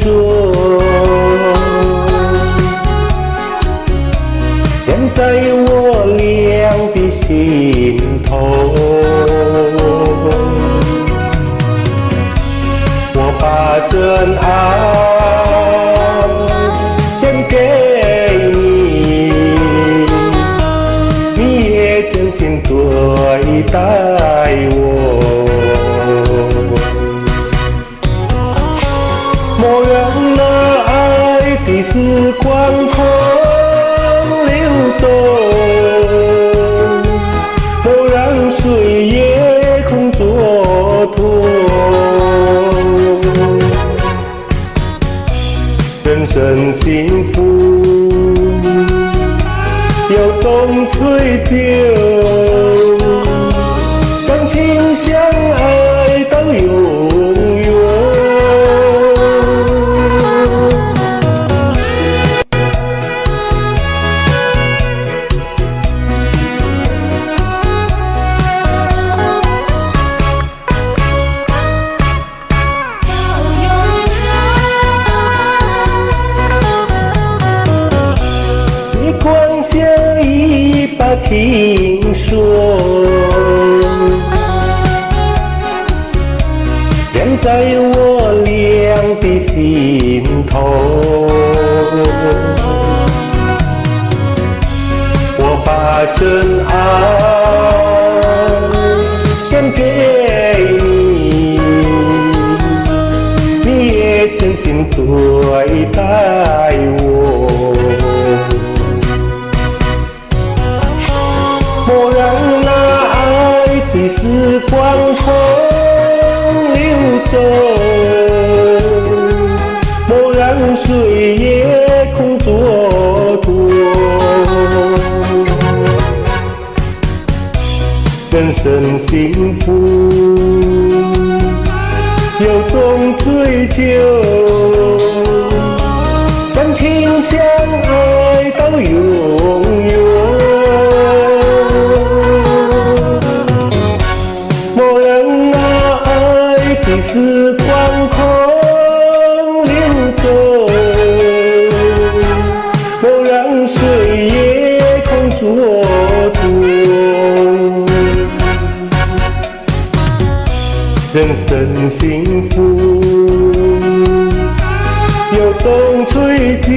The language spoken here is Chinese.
说，甜在我俩的心头。我把真爱献给你，你也真心对待我。莫让那爱的时光空流动，莫让岁月空蹉跎。人生幸福有冬吹酒，相亲相爱到永远。光像一把情锁，连在我俩的心头。我把真爱献给你，你也真心对待我。莫让那爱的时光空流走，莫让岁月空蹉跎。人生幸福有种追求，相亲相爱到永远。莫让那爱的时光空流走，莫让岁月空蹉跎。人生幸福有冬吹酒。